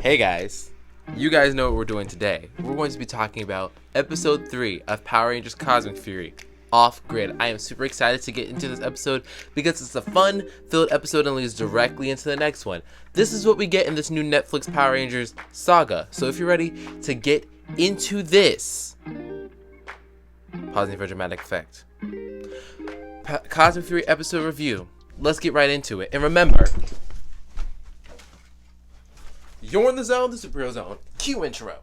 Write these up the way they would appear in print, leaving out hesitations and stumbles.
Hey guys, you guys know what we're doing today. We're going to be talking about episode 3 of Power Rangers Cosmic Fury, Off Grid. I am super excited to get into this episode because it's a fun-filled episode and leads directly into the next one. This is what we get in this new Netflix Power Rangers saga. So if you're ready to get into this, pausing for dramatic effect. Cosmic Fury episode review. Let's get right into it. And remember, you're in the zone, the superhero zone. Cue intro.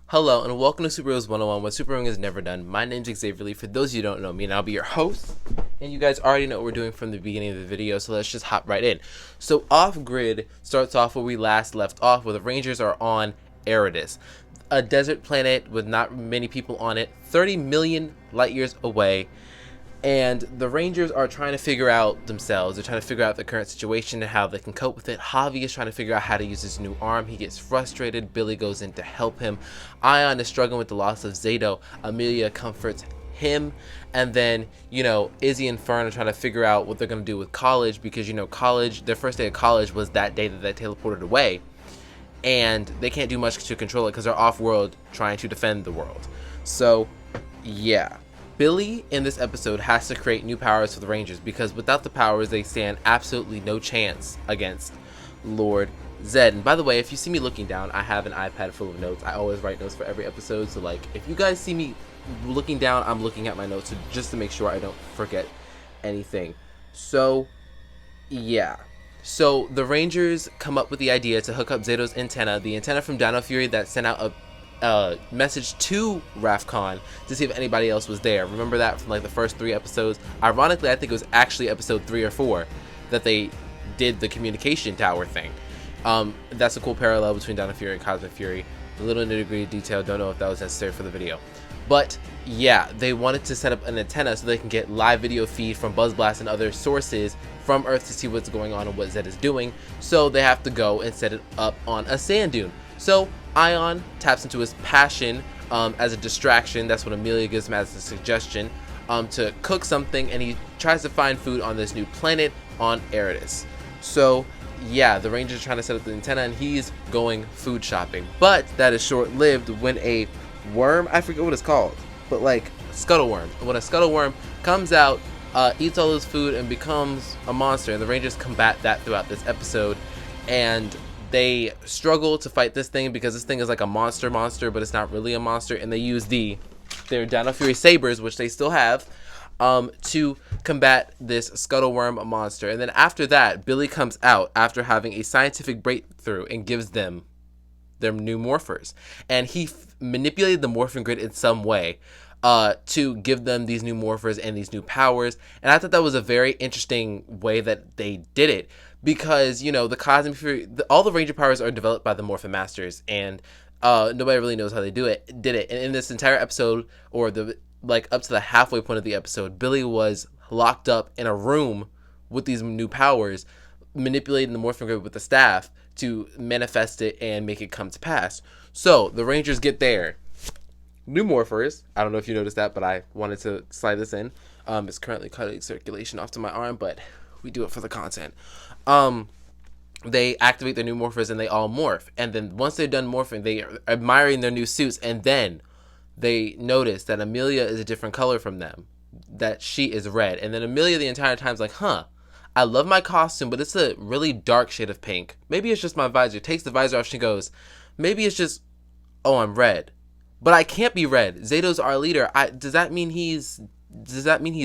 Hello and welcome to Superheroes 101, what superheroing is never done. My name's Xavier Lee. For those of you who don't know me, and I'll be your host. And you guys already know what we're doing from the beginning of the video, so let's just hop right in. So Off Grid starts off where we last left off, where the Rangers are on Eridus, a desert planet with not many people on it, 30 million light years away. And the Rangers are trying to figure out themselves. They're trying to figure out the current situation and how they can cope with it. Javi is trying to figure out how to use his new arm. He gets frustrated. Billy goes in to help him. Ion is struggling with the loss of Zato. Amelia comforts him. And then, Izzy and Fern are trying to figure out what they're going to do with college because, college, their first day of college was that day that they teleported away. And they can't do much to control it because they're off-world trying to defend the world. So, yeah. Billy in this episode has to create new powers for the Rangers because without the powers they stand absolutely no chance against Lord Zedd. And by the way, if you see me looking down, I have an iPad full of notes. I always write notes for every episode, so if you guys see me looking down, I'm looking at my notes just to make sure I don't forget anything. So yeah. So the Rangers come up with the idea to hook up Zato's antenna, the antenna from Dino Fury that sent out a message to Rafkon to see if anybody else was there. Remember that from the first 3 episodes? Ironically, I think it was actually episode 3 or 4 that they did the communication tower thing. That's a cool parallel between Dino Fury and Cosmic Fury. A little nitty-gritty detail, don't know if that was necessary for the video. But yeah, they wanted to set up an antenna so they can get live video feed from BuzzBlast and other sources from Earth to see what's going on and what Zedd is doing. So they have to go and set it up on a sand dune. So Ion taps into his passion as a distraction. That's what Amelia gives him as a suggestion to cook something, and he tries to find food on this new planet on Eridus. So yeah, the Rangers are trying to set up the antenna and he's going food shopping, but that is short-lived when a worm, I forget what it's called, but scuttle worm, when a scuttle worm comes out, eats all his food and becomes a monster, and the Rangers combat that throughout this episode. And they struggle to fight this thing because this thing is like a monster, but it's not really a monster, and they use their Dino Fury sabers, which they still have, to combat this scuttle worm monster. And then after that, Billy comes out after having a scientific breakthrough and gives them their new morphers, and he manipulated the morphing grid in some way to give them these new morphers and these new powers. And I thought that was a very interesting way that they did it because the Cosmic Fury, all the Ranger powers are developed by the Morphin Masters, and nobody really knows how they did it. And in this entire episode, or up to the halfway point of the episode, Billy was locked up in a room with these new powers, manipulating the morphing grid with the staff to manifest it and make it come to pass. So the Rangers get their new morphers. I don't know if you noticed that, but I wanted to slide this in. It's currently cutting circulation off to my arm, but we do it for the content. They activate their new morphers and they all morph. And then once they're done morphing, they are admiring their new suits, and then they notice that Amelia is a different color from them, that she is red. And then Amelia the entire time is like, I love my costume, but it's a really dark shade of pink. Maybe it's just my visor. Takes the visor off, she goes, maybe it's just, I'm red. But I can't be red. Zato's our leader. Does that mean he's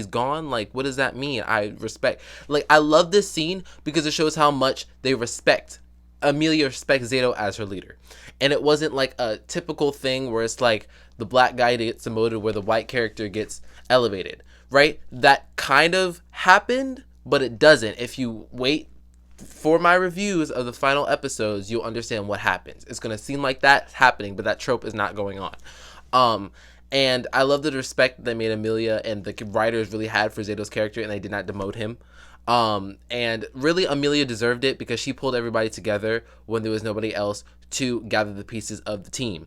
gone? What does that mean? I love this scene because it shows how much they respect. Amelia respects Zato as her leader. And it wasn't a typical thing where it's the black guy gets demoted where the white character gets elevated, right? That kind of happened, but it doesn't. If you wait for my reviews of the final episodes, you'll understand what happens. It's going to seem like that's happening, but that trope is not going on. And I love the respect that they made Amelia and the writers really had for Zato's character, and they did not demote him. And really Amelia deserved it because she pulled everybody together when there was nobody else to gather the pieces of the team.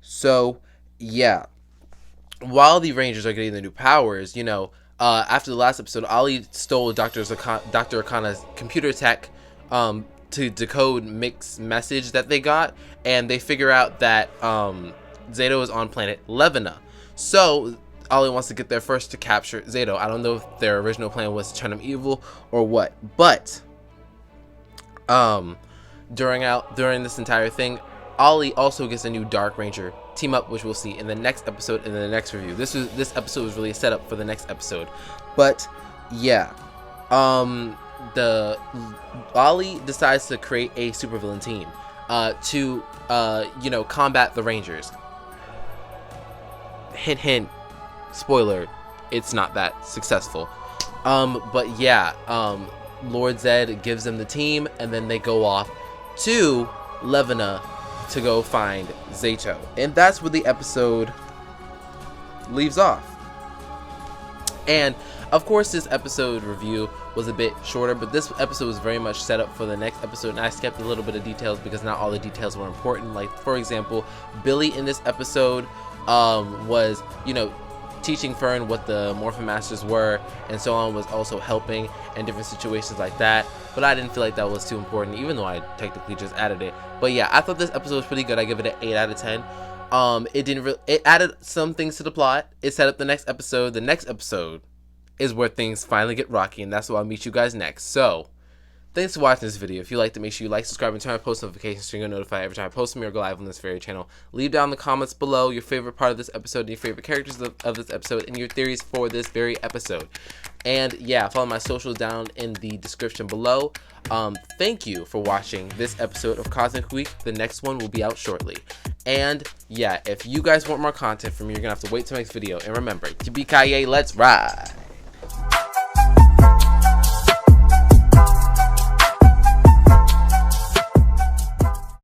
So yeah, while the Rangers are getting the new powers, you know, after the last episode, Ollie stole Dr. Akana's computer tech to decode Mick's message that they got, and they figure out that Zato is on planet Levina. So Ollie wants to get there first to capture Zato. I don't know if their original plan was to turn him evil or what, but during this entire thing, Ollie also gets a new Dark Ranger team up, which we'll see in the next episode, in the next review. This episode was really a setup for the next episode. But yeah, the Ollie decides to create a supervillain team to you know, combat the Rangers. Hint hint, spoiler, it's not that successful. But yeah, Lord Zed gives them the team, and then they go off to Levina to go find Zato. And that's where the episode leaves off. And of course, this episode review was a bit shorter, but this episode was very much set up for the next episode, and I skipped a little bit of details because not all the details were important. Like, for example, Billy in this episode was, you know, teaching Fern what the Morphin Masters were and so on, was also helping in different situations like that, but I didn't feel like that was too important, even though I technically just added it. But yeah, I thought this episode was pretty good. I give it an 8 out of 10. It added some things to the plot. It set up the next episode. The next episode is where things finally get rocky, and that's where I'll meet you guys next. So thanks for watching this video. If you liked it, make sure you like, subscribe, and turn on post notifications so you're notified every time I post them or go live on this very channel. Leave down in the comments below your favorite part of this episode and your favorite characters of this episode and your theories for this very episode. And yeah, follow my socials down in the description below. Thank you for watching this episode of Cosmic Week. The next one will be out shortly. And yeah, if you guys want more content from me, you're gonna have to wait till the next video. And remember, Yippee-ki-yay, let's ride!